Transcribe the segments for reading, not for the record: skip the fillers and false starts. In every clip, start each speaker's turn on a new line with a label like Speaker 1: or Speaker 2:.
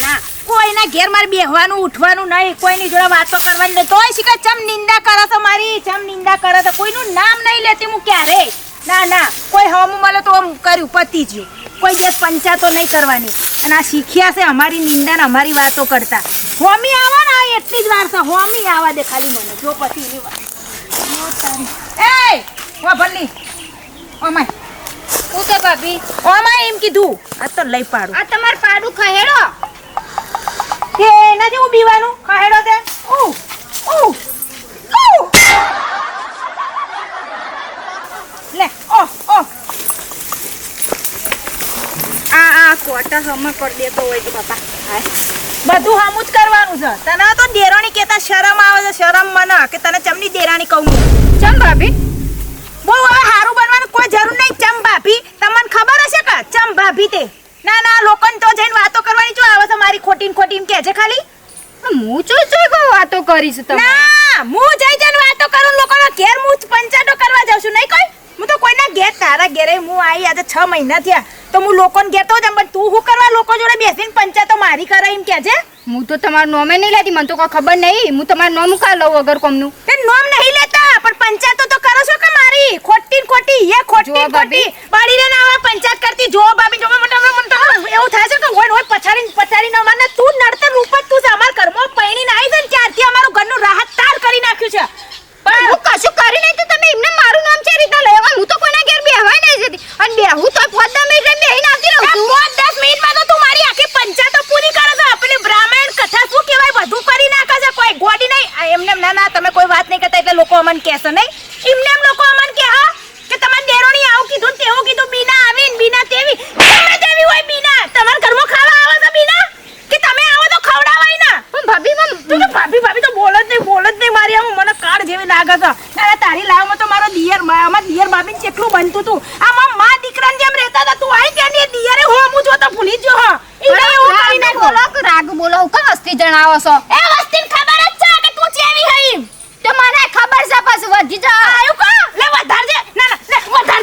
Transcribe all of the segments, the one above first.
Speaker 1: ના કોઈના ઘેર મારે બેહવાનું ઉઠવાનું નહીં, કોઈની જોડે વાતો કરવાની નહીં. તોય શીખા ચમ નિંદા કરે છે મારી, ચમ નિંદા કરે છે. કોઈનું નામ નહીં લેતી હું ક્યારે. ના કોઈ હમું મળે તો આમ કર્યું પતી ગયું. કોઈ દિવસ પંચાયતો નહીં કરવાની. અને આ શીખ્યા છે અમારી નિંદા ને અમારી વાતો કરતા. હોમી આવો ને એટલી જ વાર છે. હોમી આવા દે ખાલી મને જો પછી એની વાત. એ વા ભલ્લી ઓમાય
Speaker 2: હું તો ભાભી
Speaker 1: ઓમાય એમ કીધું આ તો લઈ પાડું.
Speaker 2: આ તમાર પાડું ખહેડો
Speaker 1: કે નથી હું બીવાનું ખહેડો તે લે
Speaker 2: આ કોટા હમા કરી દેતો હોય તો બાપા
Speaker 1: બધું હમું જ કરવાનું છે. તને તો દેરાણી કેતા શરમ આવે છે. શરમ મને કે તને ચમની દેરાણી કહું.
Speaker 2: ચમ ભાભી
Speaker 1: બહુ હવે સારું બનવાનું કોઈ જરૂર નહીં. ચમ ભાભી તમને ખબર હશે કે ચમ ભાભી તે ના લોકોને તો જઈને વાતો કરવાની જો આવે છે મારી ખોટી કે છે ખાલી.
Speaker 2: હું કોઈ વાતો કરીશ તમે
Speaker 1: ના હું જઈને વાતો કરું લોકોના ઘેર. હું પંચાયતો કરવા જાઉં છું નહીં કોઈ. હું તો કોઈના ઘેર તારા ઘેરે હું આવી આજે 6 મહિના થયા તો હું લોકોને ઘેર તો જમ. પણ તું શું કરવા લોકો જોડે બેસીને પંચાયતો મારી કરે એમ કે છે.
Speaker 2: હું તો તમારું નોમે નહીં લેતી, મને તો કોઈ ખબર નહીં. હું તમારું નોમ કા લઉં વગર કોમનું?
Speaker 1: તે નોમ નહીં લેતા પણ પંચાયતો તો કરો છો કે મારી ખોટી એ ખોટી બાળીને ના આવે પંચાયત કરતી. જો ભાભી જો મને એવું થાય છે કે હોય પછાડી ન મને તું નડતર રૂપ જ તું છે. અમાર ઘરમાં પૈણી ના આવી છે ને ત્યારથી અમારું ઘરનું રાહત તાર કરી નાખ્યું છે.
Speaker 2: પણ હું કશું કરી નહીં તો તમે એમને મારું નામ છે રીતના લેવા. હું તો કોઈના ઘેર બેહવાય નહીં જતી અને બેહું તો 10 મિનિટ બેહીને આવતી રહું છું.
Speaker 1: 10 મિનિટમાં તો તું મારી આખી પંચાયતો પૂરી કરે છે. પેલી બ્રાહ્મણ કથા શું કહેવાય બધું કરી નાખે છે. કોઈ ગોડી નહીં એમને ના તમે કોઈ વાત નહીં કરતા એટલે લોકો અમને કહેશે નહીં. એમને લોકો અમને કહે કે તમારે દેરોણી આવું કીધું તેવું કીધું. બીના આવી ને બીના તેવી તમે તેવી હોય. બીના તમારા ઘરમાં ખાવા આવે છે બીના કે તમે આવો તો ખવડાવાય ના.
Speaker 2: પણ ભાભી
Speaker 1: તું ભાભી તો બોલ જ નહીં મારી. આમ મને કાળ જેવી લાગે છે. ના તારી લાવમાં તો મારો દિયર ભાભી કેટલું બનતું તું. આમાં માં દીકરાને જેમ રહેતા હતા તું આઈ ત્યાંની દિયરે હું જો તો ભૂલી જ જો.
Speaker 2: રાગ બોલો કા વસ્તી જણાવો છો?
Speaker 1: એ વસ્તીને ખબર જ છે કે તું ચેવી હઈ.
Speaker 2: તો મને ખબર છે પાછું વધી જા
Speaker 1: આયુ કા લે વધારજે. ના વધાર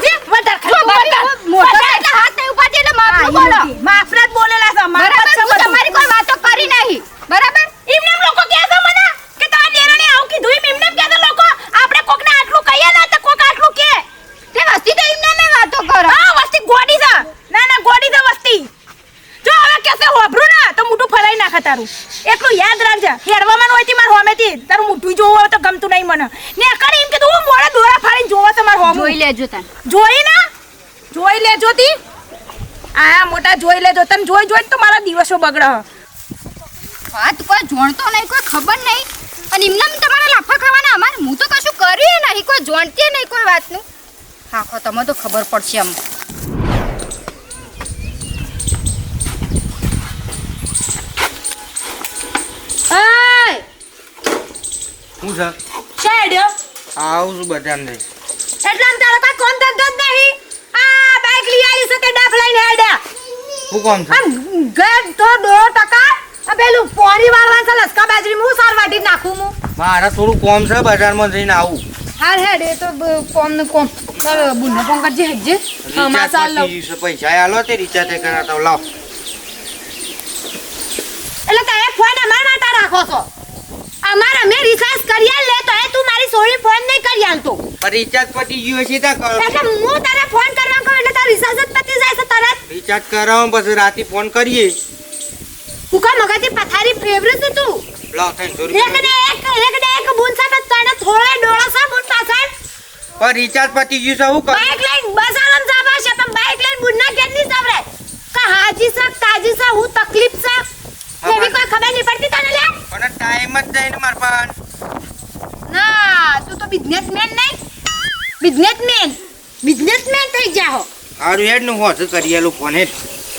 Speaker 2: મોટો એટલે હાથ નહીં ઉપાડી એટલે માફ બોલો.
Speaker 1: માફરા જ બોલેલા છે.
Speaker 2: બરાબર હું તમારી કોઈ વાતો કરી નહીં. બરાબર
Speaker 1: એમને લોકો કહે છે મને કે તારા દેરાણી આવું કીધું. એમને કહે છે લોકો આપણે કોકને આટલું કહીએ ના તો કોક આટલું કે
Speaker 2: તે વસ્તી તો એમને ને વાતો કરો.
Speaker 1: હા વસ્તી ગોડી છે. ના ગોડી છે વસ્તી. જો હવે કેસે હોભરું ના તો મોઢું ફલાઈ નાખે તારું. એટલું યાદ રાખજે. હેડવામાં હોયથી માર હોમેથી તારું મોઢું જોવું હોય તો ગમતું નહીં મને. ને કરી એમ કીધું હું મોળે દોરા ફાડીને જોવો તમાર હોમ
Speaker 2: જોઈ લેજો તને.
Speaker 1: જોઈ લેજો તી. આ મોટા જોઈ લેજો. તને જોઈ તો મારા દિવસો બગડે.
Speaker 2: વાત કોઈ જોણતો નહીં, કોઈ ખબર નહીં અને એમને તમારા લાફા ખાવાના. અમારે હું તો કશું કર્યું નહીં, કોઈ જોણતી નહીં કોઈ વાતનું. આખો તમે તો ખબર પડશે આમ.
Speaker 3: હું છે
Speaker 1: શેડ્યો
Speaker 3: આવું છું બધાને નહીં.
Speaker 1: એટલે આમ તારો કોઈ કોમ ધંધો જ નહીં. આ બાઈક લઈ આવી છે તે ડાફ લઈને હેડ્યા.
Speaker 3: હું કોમ છે
Speaker 1: આમ ઘર તો 2% આ પેલું પોણી વાળવાનું છે. લસકા બાજરી હું સાર વાટી નાખું હું.
Speaker 3: મારા થોડું કોમ છે બજારમાં જઈને આવું.
Speaker 1: હાર હેડ એ તો કોમ નું કોમ. ચાલ બુનો કોમ કરજે હેજે. હા ચાલ લો.
Speaker 3: પૈસા આલો તે રિચાર્જ કરાતો લાવ.
Speaker 1: એટલે તમે ફોન અમાર માટે રાખો છો. અમાર અમે રિચાર્જ કરી લે તો એ તું મારી સોળી ફોન નહીં કરી આલતો.
Speaker 3: પણ રિચાર્જ પતી ગયું હશે તા કર.
Speaker 1: એટલે હું તને ફોન કરવા કહું એટલે તાર રિચાર્જ જ પતી જાય છે તરત.
Speaker 3: રિચાર્જ કરાવો પછી રાતે ફોન કરીએ.
Speaker 1: ઉકા મગાથી પથારી ફેવરેટ છે તું.
Speaker 3: લાવ 300 રૂપિયા.
Speaker 1: એક બુન સાથે તને થોડે ડોળો છે બુન પાછળ.
Speaker 3: પણ રિચાર્જ પતી ગયું છે હું કર.
Speaker 1: બાઈક લઈને બજારમાં જવા છે પણ બાઈક લઈને બુનના ઘેર ની જવરે. કા હાજી છે તાજી છે હું તકલીફ છે. એવી કોઈ ખબર નહીં પડતી તને લે.
Speaker 3: પણ ટાઈમ જ જાય ને માર પાન.
Speaker 1: ના તું તો બિઝનેસમેન નહીં. બિઝનેસમેન થઈ જાઓ.
Speaker 3: હારું હેડ નું હોત કરી આલું ફોન હેડ.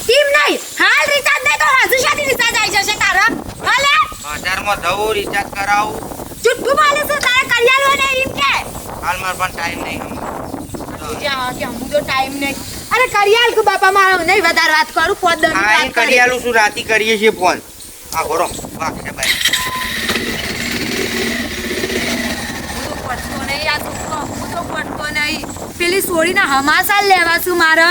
Speaker 1: ટીમ નહીં હાલ રિચાર્જ નહીં તો હજુ શાદી રિચાર્જ આવી જશે તારા. હાલે
Speaker 3: 1000 માં જવું રિચાર્જ કરાવું.
Speaker 1: જુઠ્ઠું બોલે છે તારે કલ્યાણ ને એમ કે
Speaker 3: હાલ માર પાન ટાઈમ નહીં.
Speaker 1: જ્યાં કે હું તો ટાઈમ નહીં. અરે કરિયાલ કે બાપા મારો નહીં વધારે વાત કરું. પોદ દન
Speaker 3: હા એ કરી આલું છું રાતી કરીએ છીએ ફોન. આ ઘોડો વાહ કે ભાઈ.
Speaker 1: પેલી સોળીના હમાસા લેવા છું મારે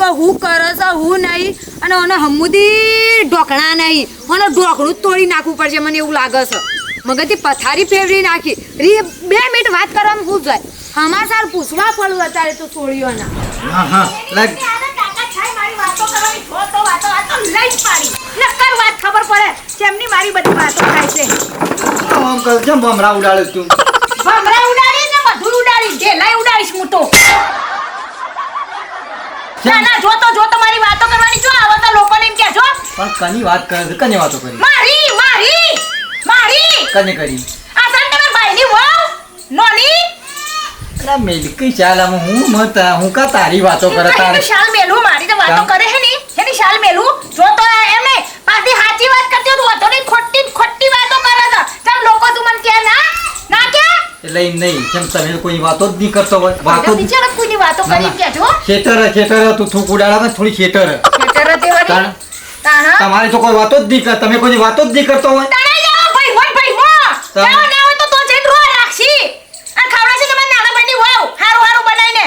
Speaker 4: કે હું કરે છે હું નહીં અને ઓને હમુદી ઢોકણા નહીં ઓને ઢોકણું જ તોડી નાખવું પડશે મને એવું લાગે છે મગજથી પથારી ફેરવી નાખી 2 મિનિટ વાત કરવામાં હું જાય સમાચાર પૂછવા પડવું અત્યારે તો છોડીઓના
Speaker 3: હા હા લાગ
Speaker 1: કાકા છાય મારી વાતો કરવાની છો તો વાતો લઈ જ પાડી નક્કર વાત ખબર પડે જેમની મારી બધી વાતો થાય છે
Speaker 3: આમ કર કેમ ભમરા ઉડાડે તું
Speaker 1: ભમરા ઉડાડી ને બધું ઉડાડી ઢેલાય ઉડાડીશ હું તો ના ના જો તો મારી વાતો કરવાની છો આવો તો લોકોને એમ કહેજો
Speaker 3: પણ કની વાત કરે છે કને વાતો કરી
Speaker 1: મારી
Speaker 3: કને કરી
Speaker 1: આ સંતના ભાઈની વહુ નોની
Speaker 3: અલા મેલકી ચાલામાં હું કા તારી વાતો કરે તારે
Speaker 1: એની શાલ મેલું મારી તો વાતો કરે હે ની એની શાલ મેલું જો તો એમ નહીં પાછી સાચી વાત કરતી તો વાતો નહીં ખોટી વાતો કરે છે તમ લોકો તું મને કે ના કે
Speaker 3: એટલે એમ નહીં કેમ તમે કોઈ વાતો જ નહીં કરતો હોય વાતો
Speaker 1: બિચારા કોઈની વાતો કરી કેજો
Speaker 3: ખેતર તું થૂક ઉડાડા થોડી ખેતર
Speaker 1: ખેતર દેવાની તાણા
Speaker 3: તમારે તો કોઈ વાતો જ નહીં કર તમે કોઈ વાતો જ નહીં કરતો હોય
Speaker 1: તાણા જાવ ભાઈ મો જાવ ના હોય તો જઈને રો રાખશી આ ખાવડા છે તમારે નાના ભાઈની વહુ હારું બનાવીને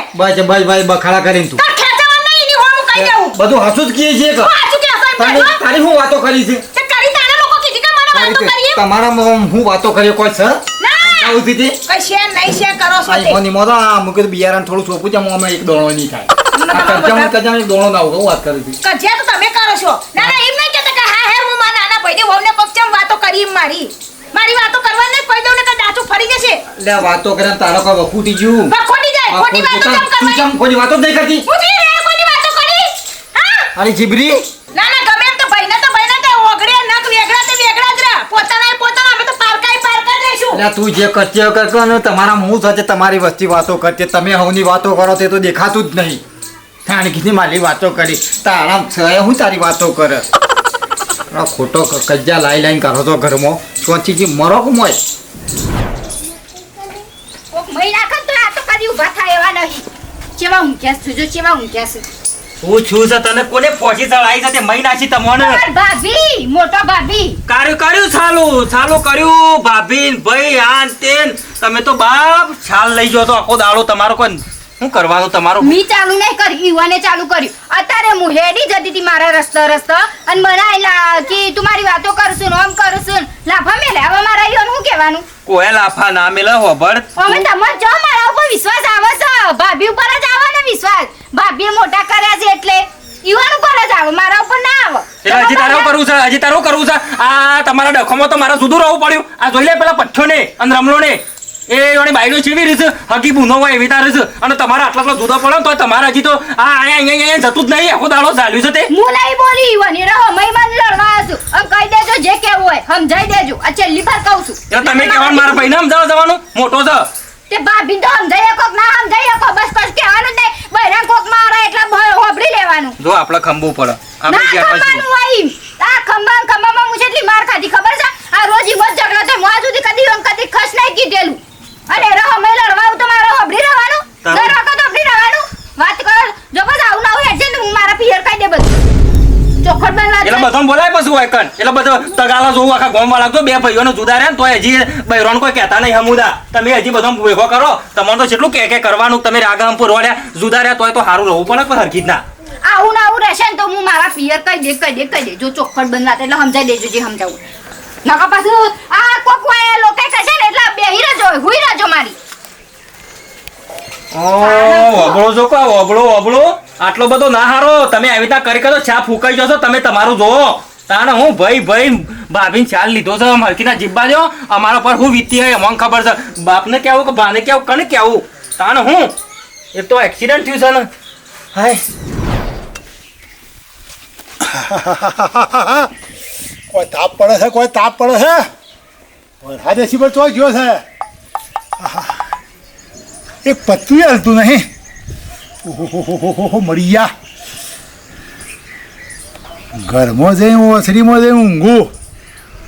Speaker 3: બસ બખાડા કરીને તું
Speaker 1: તો ખેંચવા નહીં એની હું કહી દઉં
Speaker 3: બધું હાચું જ કીએ છે કે
Speaker 1: હાચું કે અસર
Speaker 3: તારી હું વાતો કરી છે
Speaker 1: તે કરી તારા લોકો કીધી કે મને વાતો કરીએ
Speaker 3: તમારા હું વાતો કરી કોઈ છે
Speaker 1: ના
Speaker 3: આવું દીધી
Speaker 1: કઈ શેર નહીં શેર કરો છો
Speaker 3: આઈ કોની મોરા મુકે બિયારણ થોડું સોપું છે અમે એક દોણો નહીં થાય કજામ એક દોણો ના આવું વાત કરી હતી
Speaker 1: કજ્યા તો તમે કરો છો ના ના એમ નહીં કહેતા કે હા હે હું મારા નાના ભાઈને વહુને પક્ષમ વાતો કરી મારી વાતો કરવા નહીં કહી દઉં ને કે દાચું ફરી જશે
Speaker 3: લે વાતો કરે તારો કોઈ વખૂટી ગયું
Speaker 1: ખોટી જાય ખોટી વાતો કેમ કરવાની
Speaker 3: તું કોઈ વાતો જ નહીં કરતી
Speaker 1: હું જી રે કોની વાતો કરી હા
Speaker 3: અરે જીબરી
Speaker 1: ના ના ગમે એમ તો ભાઈને તો ઓગળે નક વેગડા જ રે પોતાના અમે તો પારકા જઈશું
Speaker 3: લે તું જે કરતી કરતો ને તમારા હું થશે તમારી વસ્તી વાતો કરતી તમે હવની વાતો કરો તે તો દેખાતું જ નહીં થાણકીની મારી વાતો કરી તારા છે હું તારી વાતો કરે ખોટો કજ્જા લાઈ કરો છો ઘરમાં સોચીજી મરો કે મોય
Speaker 2: કોક મહિના કર તો આ તો કદી ઊભા થાય એવા નહીં ચેવા ઊંઘ્યા છે જો ચેવા ઊંઘ્યા છે
Speaker 5: હું છું છે તને કોને પહોંચી ચડાઈ છે તે મહિના છે તમને
Speaker 2: અરે ભાભી મોટો ભાભી
Speaker 5: કર્યું ચાલુ કર્યું ભાભી ને ભાઈ આન તેન તમે તો બાપ છાલ લઈ ગયો તો આખો દાડો તમારો કોઈ શું કરવાનું તમારો
Speaker 2: મી ચાલુ નહીં કરી ઈવાને ચાલુ કર્યું અત્યારે હું હેડી જતી હતી મારા રસ્તા અને બનાયેલા કે તું મારી વાતો કરશું ને આમ કરશું લાફા મેલે હવે મારા ઈવાને શું કહેવાનું
Speaker 5: કોઈ લાફા ના મેલે હોબળ
Speaker 2: અમે તમને જો મારા ઉપર વિશ્વાસ આવે છે ભાભી ઉપર જ આવે ને વિશ્વાસ ભાભીએ મોટા કર્યા છે એટલે ઈવાન ઉપર જ આવે મારા ઉપર ના આવે
Speaker 5: એટલે હજી તારું કરવું છે આ તમારા ડખોમાં તો મારા સુધું રહેવું પડ્યું આ જોઈ લે પેલા પઠ્ઠો ને અને રમલો ને એ વાળી બાઈનો ચીવી રીસ હકી બુનો હોય એવી તારે અને તમારા આટલા જુદા પડે તો તમારા હજી તો આ અહીંયા જતું જ નહીં આખો દાડો ચાલ્યું છે તે
Speaker 2: હું નહીં બોલી ઈવાન રહો મહિમાન લડવા છું અને કહી દેજો જે કેવું હોય સમજાઈ દેજો આ છેલ્લી વાર કહું છું
Speaker 5: એટલે તમે કહેવાનું મારા ભાઈને સમજાવવા જવાનું મોટો છે
Speaker 2: તે ભાભી તો સમજાઈ શકો ના સમજાઈ શકો બસ કહેવાનું જ નહીં બહેરા કોક મારા એટલા હોબડી લેવાનું
Speaker 5: જો આપણે ખંભવું પડે
Speaker 2: ના ખંભાનું હોય આ ખંભામાં હું જેટલી માર ખાધી ખબર છે આ રોજ ઈ બસ ઝઘડા તો મોં સુધી કદી ખસ નહીં કીધેલું અરે રહો મેં લડવાવું તો મારો હોબડી રહેવાનું ન રાખો તો હોબડી રહેવાનું વાત કરો જો બસ આવું ના હોય એટલે હું મારા પિયર કહી દે બધું ચોખટ બનવા
Speaker 5: એટલે બધાને બોલાય પછી હોય કન એટલે બધો તગાલા જોવું આખા ગામ વાળા તો બે ભાઈઓને જુદા રહે ને તો હજી બૈરોન કોઈ કહેતા નહીં હમુદા તમે હજી બધો ભેગો કરો તમારે તો કેટલું કે કરવાનું તમે રાગમ પુરવાડ્યા જુદા રહ્યા તોય તો સારું રહેવું પડે પણ હરખી જ ના
Speaker 2: આવું ના આવું રહેશે ને તો હું મારા પિયર કહી દે જો ચોખટ બનવા એટલે સમજાઈ દેજો જે સમજાવું નકા પાછું આ કોક હોય લોકો કહેશે ને એટલે બેહી રહેજો હુઈ રહેજો મારી
Speaker 5: ઓબળો જો કો ઓબળો આટલો બધો ના હારો તમે આવી રીતના કરી કરો ચા ફૂકાઈ જશો તમે તમારું જોવો તાને હું ભાઈ ભાભીને ચાલ લીધો છે હરકીના જીબ્બા જો અમારા પર હું વીતી હોય અમને ખબર છે બાપને કેવું કે બાને કેવું કને કેવું તાને હું એક તો એક્સિડન્ટ થયું છે ને હાય
Speaker 6: કોઈ તાપ પડે છે વરસાદ એસી પર તો ગયો છે એક પત્તું હલતું નહીં ઓહો મરી ગયા ઘરમાં જઈને ઓસરીમાં જઈને ઊંઘું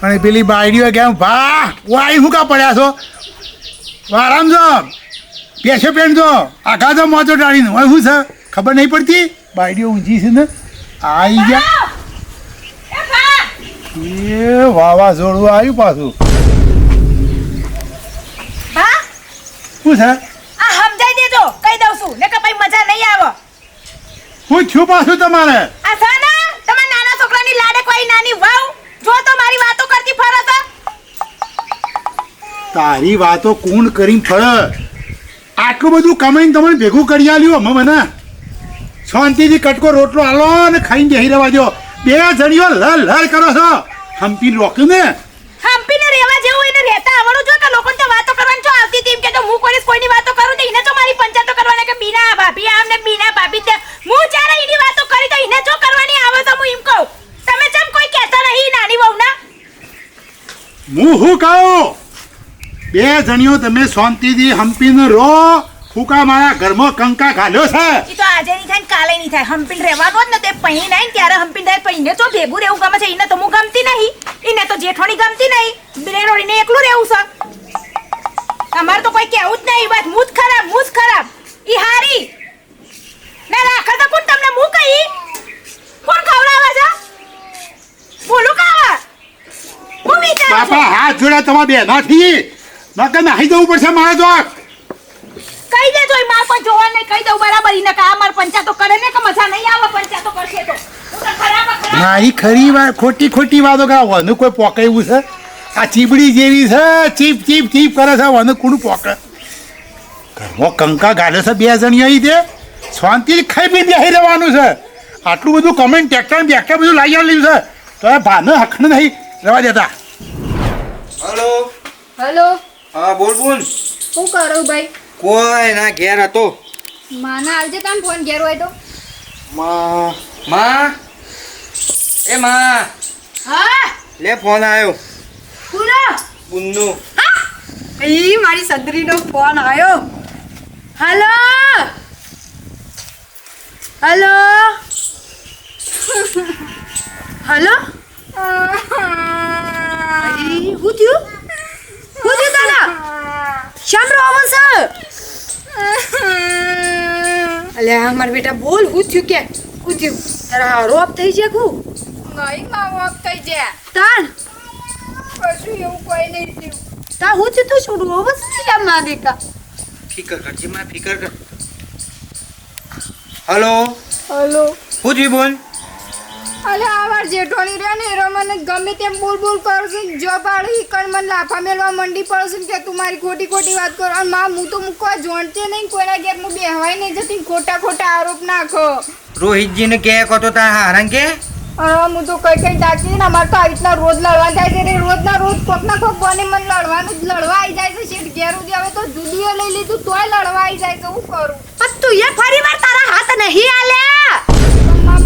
Speaker 6: અને પેલી બાયડીઓ કેમ ભા વાઈ હું કા પડ્યા છો આરામ છો પેશો પેન છો આખા તો મોતો ટાળીને હોય શું છે ખબર નહીં પડતી બાયડીઓ ઊંઘી છે ને આવી ગયા એ વાવાઝોડું આવ્યું પાછું
Speaker 1: હા
Speaker 6: શું છે
Speaker 1: આ સમજાઈ દેજો કહી દઉં છું ને કે ભાઈ મજા નહીં આવે
Speaker 6: હું છું પાછું તમારે
Speaker 1: આ સાના તમારા નાના છોકરાની લાડકવાઈ નાની વહુ જો તો મારી વાતો કરતી ફરે છે.
Speaker 6: તારી વાતો કોણ કરીને ફળ આટલું બધું કમાઈને તમને ભેગું કરી આલ્યું અમે મને શાંતિથી કટકો રોટલો આલો ને ખાઈને બેહી રહેવા દો. બે જણીઓ લડ કરો છો હમ્પી રોક્યું ને
Speaker 1: હમ્પીને રહેવા જેવું એને રહેતા આવડું જો કે લોકોને તો વાતો કરવાની જો આવતી હતી એમ કે તો હું કોઈની વાતો કરું તો એને તો મારી પંચાયતો કરવાના કે બીના ભાભી આમ ને બીના ભાભી તે હું ચારે એની વાતો કરી તો એને જો કરવાની આવે તો હું એમ કહું તમે જેમ કોઈ કહેતા નહીં નાની વહુના.
Speaker 6: હું શું કહું બે જણીઓ તમે શાંતિથી હમ્પીને રહો. ફૂકા મારા ઘરમાં કંકા ઘાલ્યો છે
Speaker 1: ઈ તો આજે નહીં થાય ને કાલે નહીં થાય હમ્પીને રહેવાનો જ ને તે પહી નહીં ત્યારે હમ્પીને થાય પહીને તો ભેગું રહેવું ગમે છે એને તો હું ગમતી નહીં એને તો જેઠોણી ગમતી નહીં બેરોડીને એકલું રહેવું છે. તમારે તો કોઈ કહેવું જ નહીં બસ હું જ ખરાબ ઈ હારી ને રાખે તો કોણ તમને હું કહી કોણ ખવડાવે છે બોલું કાવા હું વિચારું
Speaker 6: બાપા
Speaker 1: છું
Speaker 6: હાથ જોડે તમારા બે નાથી નકર નાહી જવું પડશે મારે તો
Speaker 1: કહી દેજો ઈ માર પણ જોવા નહીં કહી દઉં બરાબર ઈને કા માર પંચાયતો કરે ને કે મજા નહીં આવે પંચાયતો કરશે તો હું તો ખરાબ
Speaker 6: મારી ખરી વાત ખોટી વાતો કરે વનું કોઈ પોકાયું છે આ ચીબડી જેવી છે ચીપ કરે છે વનું કોણ પોકે ઘરમાં કંકા ગાલે છે બે જણી આવી તે શાંતિથી ખાઈ પી બેસી રહેવાનું છે. આટલું બધું કમેન્ટ ટ્રેક્ટર બધું લાવી આવેલું છે તો એ ભાને હખણ નહીં રહેવા દેતા.
Speaker 3: હલો
Speaker 2: હલો
Speaker 3: હા બોલ બોલ
Speaker 2: શું કરો ભાઈ
Speaker 3: કોઈ ના ઘેર હતો
Speaker 2: માના આવજે તાન ફોન ઘેર હોય તો
Speaker 3: માં એ માં
Speaker 1: હા
Speaker 3: લે ફોન આવ્યો
Speaker 1: પૂરો
Speaker 3: બુન્નુ
Speaker 4: ઈ મારી સંદરીનો ફોન આવ્યો. હલો હલો હલો હું થયું તારા શામ રોવો છે અલ્યા મારા બેટા બોલ હું થયું કે હું થયું તારા હારો આપ થઈ જાય કુ
Speaker 2: નહીં માં વોક થઈ જાય
Speaker 4: તાન
Speaker 2: કશું એવું કોઈ નહીં થયું
Speaker 4: તા હું થયું તું શું રોવો છે યાર માં બેટા
Speaker 3: ફિકર કરજે માં ફિકર કર હલો
Speaker 2: હલો
Speaker 3: હું થયું બોલ
Speaker 2: અલે આવાર જેઠોણી રે ને એરો મને ગમે તેમ બોલ કરું છું જો પાડી કણ મને લાફા મેલવા મંડી પડશે કે તું મારી ખોટી વાત કરો અને માં હું તો મૂકવા જોણતે નહીં કોઈના ઘેર હું બેહવાય નહીં જતી ખોટા આરોપ નાખો
Speaker 3: રોહિતજીને કે કહો તો તારા હારણ કે
Speaker 2: અરે હું તો કઈ દાખી ને અમારે તો આ રીતના રોજ લડવા જાય છે ને રોજના રોજ કોકના કોક બને મને લડવા આવી જાય છે શેઠ ઘેર સુધી હવે તો જુદીઓ લઈ લીધું તોય લડવા આવી જાય છે હું કરું
Speaker 4: પણ તું એ ફરી વાર તારા હાથ નહીં આલ્યા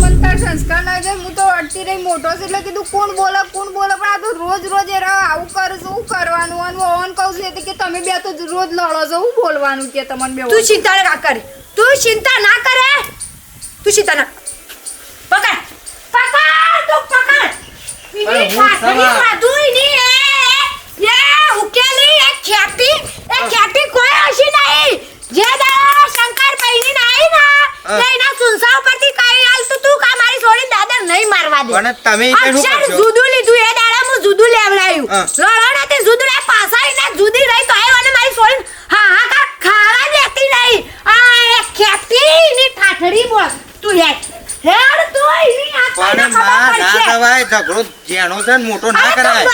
Speaker 2: મનતા સંસ્કાર ના જાય હું તો અડતી રહી મોટો છે એટલે કીધું કોણ બોલે પણ આ તો રોજ એ આવું કરે છે શું કરવાનું અને ઓન કહું છું એટલે કે તમે બે તો રોજ લડો છો હું બોલવાનું કે તમને બે
Speaker 4: તું ચિંતા ના કર તું ચિંતા ના કરે તું ચિંતા ના પકડ તું પકડ
Speaker 3: અરે હું સમા.
Speaker 4: ઉકેલી એક ખેતી કોઈ હશી નહીં જે દાડા શંકર પૈણી નાઈ ના એના સુનસા ઉપરથી કઈ આલતું તું કા મારી છોડી દાદર નહીં મારવા દે
Speaker 3: પણ તમે કે શું
Speaker 4: અક્ષર
Speaker 3: કરશો
Speaker 4: જુદું લીધું એ દાડા હું જુદું લેવડાયું
Speaker 3: હા.
Speaker 4: લડોને તે જુદું લે પાસાઈને જુદી રહી તો એ મને મારી છોડી હા કા ખાવા દેતી નહીં આ એક ખેતી ની ઠાઠડી બોલ તું હેડ તું એની આ
Speaker 3: પણ માં ના દવાય ઝઘડો જેણો છે ને મોટો ના કરાય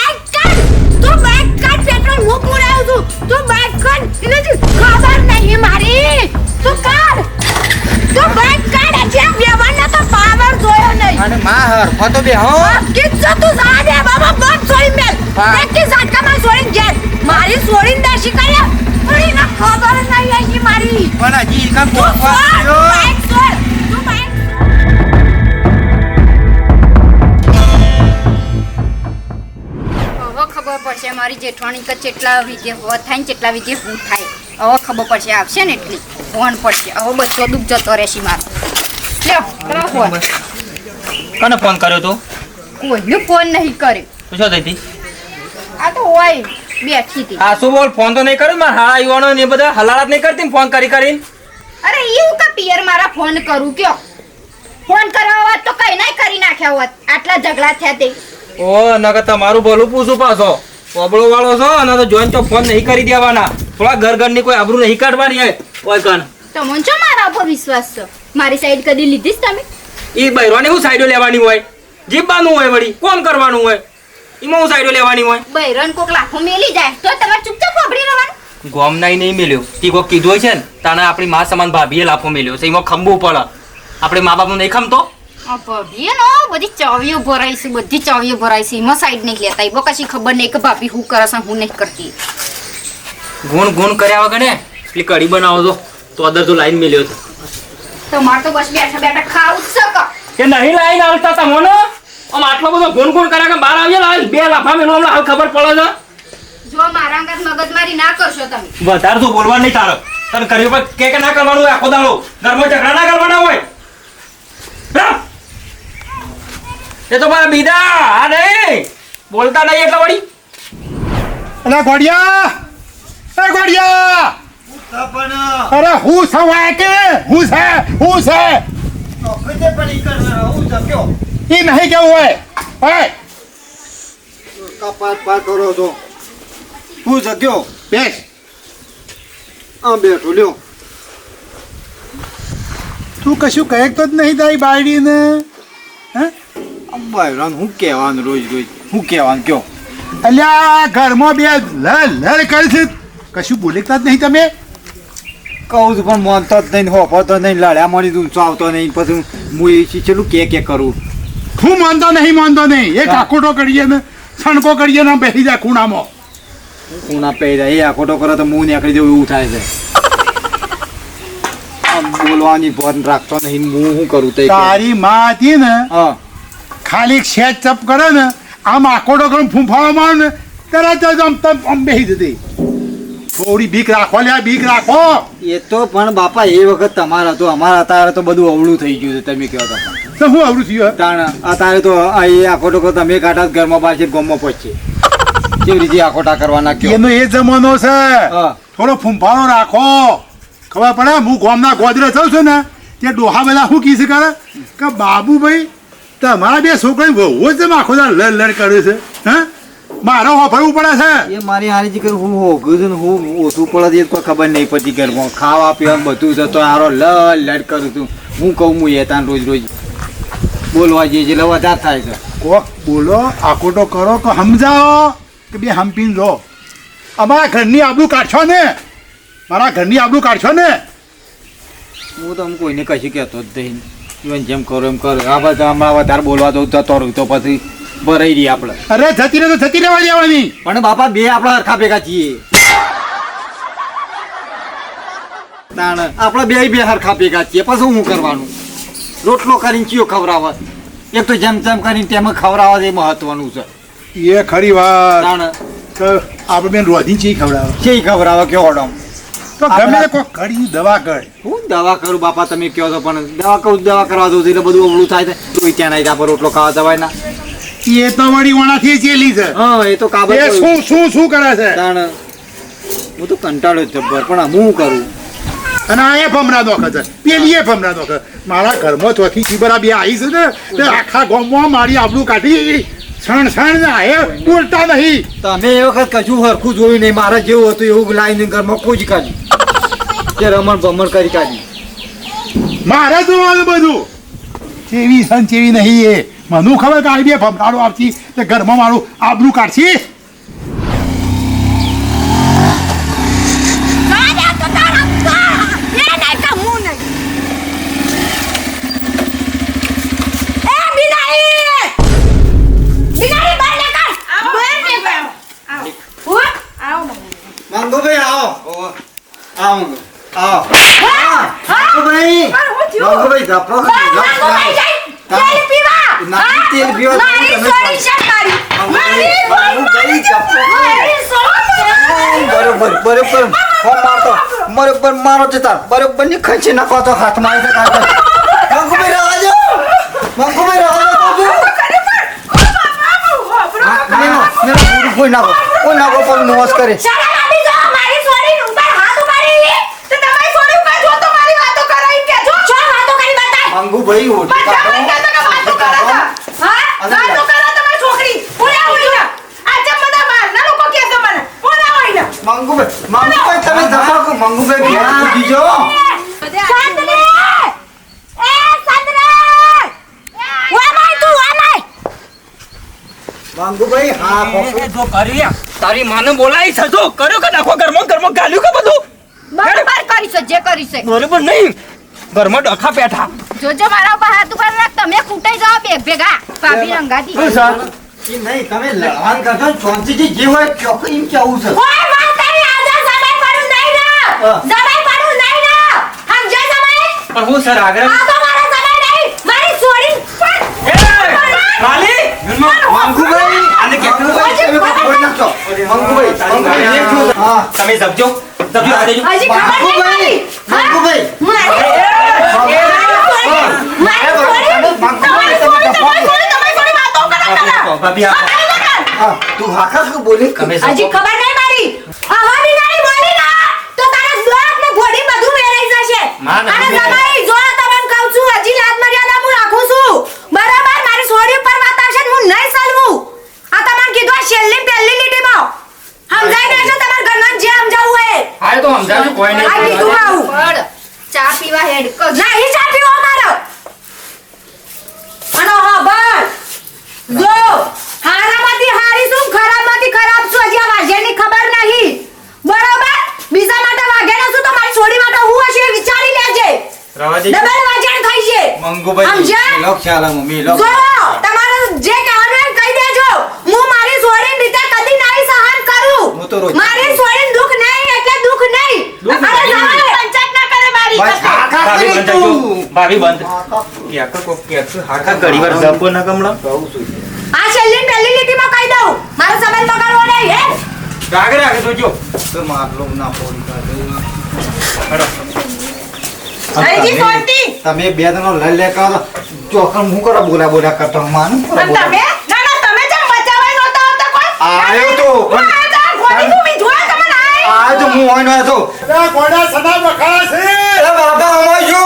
Speaker 4: તું બાઈક કાઢ પેટ્રોલ હું પુરાવું છું તું બાઈક કાઢ એને ખબર નહીં મારી તું કાઢ જે વ્યવહારના તો પાવર જોયો નહીં
Speaker 3: અને માં હરખો તો બેહો
Speaker 4: કિચ્છો તું જા દે બાબા બંધ છોડી મેલ
Speaker 3: હા.
Speaker 4: દેખી ઝાટકામાં છોડીને ઘેર મારી છોડીને દાશી કર્યા પણ એને ખબર નહીં આવી મારી
Speaker 3: પણ હજી કામ
Speaker 4: તું
Speaker 3: પોખવા
Speaker 4: છોડ,
Speaker 3: જો
Speaker 4: તું બાઈક છોડ, તું બાઈક
Speaker 2: હવે ખબર પડશે મારી જેઠવાણી કે કેટલા વિધે હોત થાય ને કેટલા વિધે હું થાય હવે ખબર પડશે આવશે ને એટલી ફોન પડશે હવે બધો દુઃખ જતો રહેશે મારો લ્યો કરો ફોન
Speaker 5: કને ફોન કર્યો તો
Speaker 2: કોઈનો ફોન નહીં કર્યો
Speaker 5: તું શું થઈ હતી
Speaker 2: આ તો હોય બેઠી હતી
Speaker 5: હા શું બોલ ફોન તો નહીં કર્યો મારા હાળા યુવાનો ને એ બધા હલાળા જ નહીં કરતી ને ફોન કરીને
Speaker 2: અરે એવું કા પિયર મારા ફોન કરું કયો ફોન કરવા હોત તો કઈ નહીં કરી નાખ્યા હોત આટલા ઝઘડા થયા તે
Speaker 5: ઓ નકર તમારું ભલું પૂછું પાછો ઓબળો વાળો છો અને તો જોઈન તો ફોન નહીં કરી દેવાના થોડા ઘરની કોઈ આબરૂ નહીં કાઢવાની હોય કન
Speaker 2: તમને શું મારા ઉપર વિશ્વાસ છે મારી સાઈડ કદી લીધી જ તમે?
Speaker 5: એ બૈરોની હું સાઈડો લેવાની હોય, જીવવાનું હોય, વળી કોમ કરવાનું હોય, એમાં હું સાઈડો લેવાની હોય.
Speaker 2: બૈરન કોક લાખો મેલી જાય તો તમારે ચૂપચાપ ફોબડી રહેવાનું.
Speaker 5: ગોમ નહીં મેલ્યો તી કોક કીધું હોય છે ને તાને આપણી મા સમાન ભાભીએ લાફો મેલ્યો છે, એમાં ખંભવું પડે. આપણે મા બાપનું નહીં ખમતો.
Speaker 2: આ ભાભીએ નો બધી ચાવીઓ ભરાઈ છે, બધી ચાવીઓ ભરાઈ છે, એમાં સાઈડ નહીં લેતા. એમાં કશી ખબર નહીં કે ભાભી હું કરે છે હું નહીં કરતી.
Speaker 5: ગુણ ગુણ કર્યા વગર ને એટલે કઢી બનાવો તો અદર તો લાઈન મેલ્યો છે.
Speaker 2: તમારે તો બસ બેઠા બેઠા ખાવું જ છે
Speaker 5: કે નહીં લાઈન આવતા તમને આમ આટલો બધો ગુણ ગુણ કર્યા કે બહાર આવીએ લાલ બે લાફા મેલો હમણાં હાલ ખબર પડે છે.
Speaker 2: જો મારા અંગત મગજમારી ના કરશો તમે.
Speaker 5: વધારે તો બોલવા નહીં તારો. તને કર્યું પર કે ના કરવાનું હોય, આખો દાડો ઘરમાં ઝઘડા ના કરવાના હોય. હા? એ તો મારા બીજા આ નહીં બોલતા નહીં એટલે વળી.
Speaker 6: અરે ગોડિયા, એ ગોડિયા, અરે હું સવાય કે હું છે એ નહીં કેવું હોય.
Speaker 3: કપાત પાર કરો છો હું જગ્યો
Speaker 6: બેસ.
Speaker 3: આ બેઠો લ્યો.
Speaker 6: તું કશું કહે તો જ નહીં તારી બાયડીને? હે
Speaker 3: બૈરાન હું કહેવાનું રોજ હું કહેવાનું કયો.
Speaker 6: અલ્યા ઘરમાં બે લડ કરે છે, કશું બોલેતા જ નહીં તમે?
Speaker 3: કહું છું પણ માનતો જ નહીં, હોપતો નહીં, લડ્યા મળી ઊંચો આવતો નહીં. પછી હું એ શીખેલું કે કરું.
Speaker 6: હું માનતો નહીં. એક આખોટો કરીએ ને સણકો કરીએ ને બેસી જાય ખૂણામાં.
Speaker 3: ખૂણા પહેરી જાય એ આખોટો કરો તો મું નીકળી જવું એવું થાય છે. આમ બોલવાની ભર રાખતો નહીં, હું શું કરું તે
Speaker 6: તારી માં હતી ને
Speaker 3: હા
Speaker 6: ખાલી સેજ ચપ કરે ને આમ આખોટો કરીને ફૂંફાવા માંડ ને તરત જ આમ બેસી જતી. થોડી બીક રાખો લ્યા, બીક રાખો.
Speaker 3: એ તો પણ બાપા એ વખત તમારા હતો, અમારા અત્યારે તો બધું અવળું થઈ ગયું છે. તમે કહો તો
Speaker 6: તો હું અવરું થયું?
Speaker 3: તાણ અત્યારે તો આ એ આખોટો કરો તમે કાઢા ઘરમાં બહાર છે ગમમાં પહોંચે કેવી રીતે આખોટા કરવાના કયો.
Speaker 6: એનો એ જમાનો છે.
Speaker 3: હા.
Speaker 6: થોડો ફૂંફાળો રાખો. ખબર પડે હું ગામના ગોદરે થઉં છું ને તે ડોહા બધા શું કીધું કરે કે બાબુભાઈ તમારા બે છોકરા બહુ જ આખો લડ કરે છે. હા મારો વાપરવું પડે છે.
Speaker 3: એ મારી હારી જીકર હું હોગું છું ને હું ઓછું પડે કોઈ ખબર નહીં પડતી ઘરમાં ખાવા પીવાનું બધું છે તો આરો લડ કરું છું. હું કહું હું એ તાન રોજ બોલવા જઈએ એટલે વધારે થાય છે.
Speaker 6: કોક બોલો આખોટો કરો કે સમજાવો કે બે હંપીને જો. અમારા ઘરની આબરૂ કાઢશો ને, મારા ઘરની આબરૂ કાઢશો ને.
Speaker 3: હું તો કોઈને કશું કહેતો જ નહીં. ઇવન જેમ કરો એમ કરો. આ બધા હમણાં વધારે બોલવા દઉં જતો રહું તો પછી ભરાઈ રહી આપણે.
Speaker 6: અરે જતી રહે તો જતી રહેવા દેવાની.
Speaker 3: પણ બાપા બે આપણા હરખા ભેગા છીએ. તાણ આપણે બે હરખા ભેગા છીએ પછી શું કરવાનું? રોટલો કરીને ચિયો ખવડાવવા, એક તો જેમ તેમ કરીને તેમાં ખવડાવવા એ મહત્વનું છે.
Speaker 6: એ ખરી વાત.
Speaker 3: તાણ
Speaker 6: કે આપણે બેન રોધી ચી ખવડાવે
Speaker 3: છે ખવડાવવા કે ઓડમ
Speaker 6: તો ગમે તે કોઈ ઘડી દવા કર.
Speaker 3: હું દવા કરું બાપા તમે કહો છો પણ દવા કરું દવા કરવા દઉં એટલે બધું અવળું થાય છે. તો ત્યાં નહીં આપણે રોટલો ખાવા દવાય ના.
Speaker 6: એ તો વળી વણાથી ચેલી છે.
Speaker 3: હા એ તો કાબત
Speaker 6: એ શું કરે છે?
Speaker 3: તાણ હું તો કંટાળ્યો જ જબ્બર પણ હું કરું.
Speaker 6: અને આ એ ભમરા દોખે છે, પેલી એ ભમરા દોખે. મારા ઘરમાં ચોથી ચીબરા બે આવી છે ને તે આખા ગામમાં મારી આબરૂ કાઢી સણ ના એ બોલતા નહીં.
Speaker 3: તમે એ વખત કશું હરખું જોયું નહીં. મારે જેવું હતું એવું લાઈને ઘરમાં કોઈ જ કાઢી તે રમણ ભમણ કરી કાઢી.
Speaker 6: મારે જોવાનું બધું ચેવી સન ચેવી નહીં. એ મને ખબર કે આ બે ભમરાડો આવતી તે ઘરમાં મારું આબરૂ કાઢશી.
Speaker 3: મંગુભાઈ આવો આવો આવો. મંગુભાઈ જપો તેલ પીવા બરોબર બરોબર મારો છે તાર બરોબર ની ખંચી નાખો તો હાથમાં આવી જાય. મંગુભાઈ રહેવા દો, મંગુભાઈ રહેવા દો. કોઈ નાખો પણ નોસ કરે. મંગુભાઈ મંગુભાઈ તમે જમાકો મંગુભાઈ બીજો મંગુભાઈ હા પકડો.
Speaker 5: જો કરી લ્યા. તારી માને બોલાવી છે જો કર્યો કે નાખો ઘરમાં ગાલ્યું કે બધું
Speaker 2: બરોબર કરી છે જે કરી છે
Speaker 5: બરોબર નહીં ઘરમાં ડખા બેઠા
Speaker 2: જોજો મારા ઉપર હાથ ઉપર રાખ તમે કૂટાઈ જાઓ બે ભેગા ભાભી રંગાતી
Speaker 5: શું સર
Speaker 3: ઈ નહીં તમે લડવાન કરશો ને શાંતિથી જે હોય ચોખ્ખું એમ કેવું છે
Speaker 2: ઓય વાત તારી આજા સદાઈ પડું નહીં ના
Speaker 3: હા.
Speaker 2: સદાઈ પડું નહીં ના સમજાય સદાઈ
Speaker 5: પણ હું સર આગળ
Speaker 2: આ તો મારા સદાઈ નહીં મારી સોરી
Speaker 5: વાલી
Speaker 3: મંગુભાઈ
Speaker 5: આને કેટલું
Speaker 3: તમે પકડી નાખશો. મંગુભાઈ હા
Speaker 5: તમે જપજો આ દેજો
Speaker 2: હજી ખબર નહીં મારી
Speaker 3: મંગુભાઈ
Speaker 2: મારી
Speaker 5: ભાભી આ
Speaker 3: હા તું હાખા શું બોલી
Speaker 5: તમે
Speaker 2: હજી
Speaker 5: જપો
Speaker 2: ખબર નહીં મારી આવા બિનારી બોલી ના તો તારા દોત ને ઘોડી બધું વેરાઈ જશે
Speaker 5: ના, ના,
Speaker 2: અને
Speaker 5: ના.
Speaker 2: જમાઈ જો તમને કહું છું હજી લાજ મર્યાદા હું રાખું છું બરાબર મારી સોરી ઉપર વાત આવશે ને હું નહીં સલવું આ તમારે કીધું આ છેલ્લી પહેલી લીટીમાં સમજાઈ દેજો તમારા ઘરના જે સમજાવવું હોય
Speaker 5: હા એ તો સમજાવજો કોઈ
Speaker 2: આ
Speaker 5: નહીં
Speaker 2: કીધું આવું ચા પીવા હેડ નહીં ચા પીવા મારો અને હા બસ જો હારામાંથી હારી શું ખરાબમાંથી ખરાબ શું હજી આ વાઘેરની ખબર નહીં બરોબર બીજા માટે વાઘેનો શું તો મારી છોડી માટે હું હશે એ વિચારી લેજે
Speaker 5: રવા દે
Speaker 2: ડબલ વાજણ થઈ છે
Speaker 3: મંગુભાઈ
Speaker 2: સમજ્યા?
Speaker 3: મેલો ખ્યાલ આવે મમ્મી લો
Speaker 2: જો તમારે જે કહેવાનું હોય એ કહી દેજો હું મારી છોડીની રીતે કદી નહીં સહન કરું
Speaker 3: હું તો રોજ
Speaker 2: મારી છોડીને દુઃખ નહીં એટલે દુઃખ નહીં
Speaker 5: દુઃખ
Speaker 2: અરે
Speaker 5: નહીં.
Speaker 2: જમાઈ પંચાયત ના કરે મારી
Speaker 3: બસ
Speaker 2: કસે.
Speaker 3: હાખા
Speaker 5: ભાભી
Speaker 3: કરી
Speaker 5: બંધ
Speaker 3: તું.
Speaker 5: થજો ભાભી બંધ ક્યાંક કોક ક્યાંક હાખા ઘડી વાર જપો ના કમળા
Speaker 3: કહું છું.
Speaker 2: આ છેલ્લી ને પહેલી લીટીમાં કહી દઉં મારો સંબંધ બગાડવો નહીં હે
Speaker 5: આગળ આગળ જોજો
Speaker 3: તો મારલો ના પોડી કાઢે.
Speaker 5: હેડો.
Speaker 1: હરીજી શાંતિ.
Speaker 3: તમે બે જણો લઈ લે કરો ચોકન હું કરો બોલા કરતો માનું કરો
Speaker 1: અને તમે ના ના તમે જેમ બચાવવા નહોતા આવતા કોઈ
Speaker 3: આયો તો
Speaker 1: હું આયો તો આ ઘોડી તું મી જોયા તમને આય
Speaker 3: આ તો હું હોય ન હતો
Speaker 6: અરે કોડા સદા બખાડા છે
Speaker 3: એ બાબા અમાય જો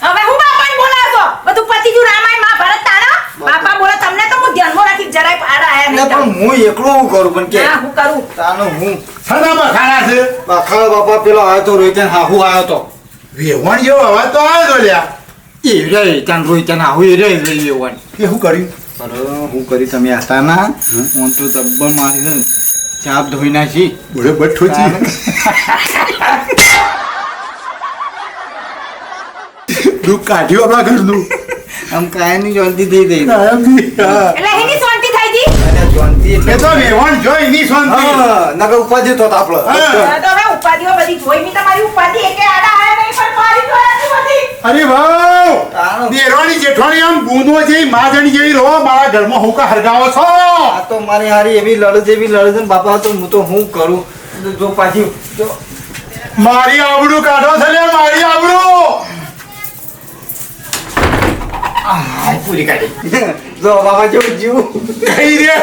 Speaker 1: હવે હું બાપાને બોલાવતો બધું પતિજુ રામાયણ મહાભારત તારા બાપા બોલે તમને તો હું ધ્યાનમાં રાખી જરાય આડા આયા
Speaker 3: ને
Speaker 1: નહીં
Speaker 3: પણ
Speaker 1: તમે.
Speaker 3: હું એકલો હું કરું પણ કે
Speaker 1: હા હું કરું
Speaker 3: તાનો હું
Speaker 6: સદા બખાડા છે
Speaker 3: બાખા બાપા પેલો આવ્યો તો રોહિતન હાહુ આવ્યો તો
Speaker 6: વેવણ જેવો અવાજ તો આવ્યો તો લ્યા
Speaker 3: એ રે તાન રોહિતન હાહુ એ રે વેવન
Speaker 6: એ શું કર્યું
Speaker 3: અરે હું કરી તમે હતા ના હું તો જબ્બર મારીને ચાપ ધોઈ નાખી
Speaker 6: બોલે બઠ્ઠો છે દુઃખ કાઢ્યું આપણા ઘરનું
Speaker 3: આમ કાયની જોનતી થઈ ગઈ
Speaker 6: હા.
Speaker 1: એટલે એની શાંતિ થઈ ગઈ
Speaker 3: અને જોનતી
Speaker 6: એ
Speaker 3: એટલે
Speaker 6: તો વેવણ જોઈ ની શાંતિ
Speaker 3: હા નકર ઉપાધિ તો આપણો
Speaker 6: હા.
Speaker 1: હવે તો હવે ઉપાધિઓ બધી જોઈ મી તમારી ઉપાધિ એકે આડા આયા નહીં પણ મારી જોયા બધી
Speaker 6: અરે ભાવ
Speaker 3: તારો.
Speaker 6: દેરવાણી જેઠવાણી આમ ગુંદો જેવી માજણી જેવી રહો મારા ઘરમાં હુંકા હરગાવો છો
Speaker 3: આ તો મારી હારી એવી લડત એવી લડત ને બાપા તો હું તો હું કરું જો પાછી જો
Speaker 6: મારી આબરૂ કાઢો છે લે મારી આબરૂ
Speaker 3: આ પૂરી કાઢી જો બાપા જો જીવ
Speaker 6: કઈ રે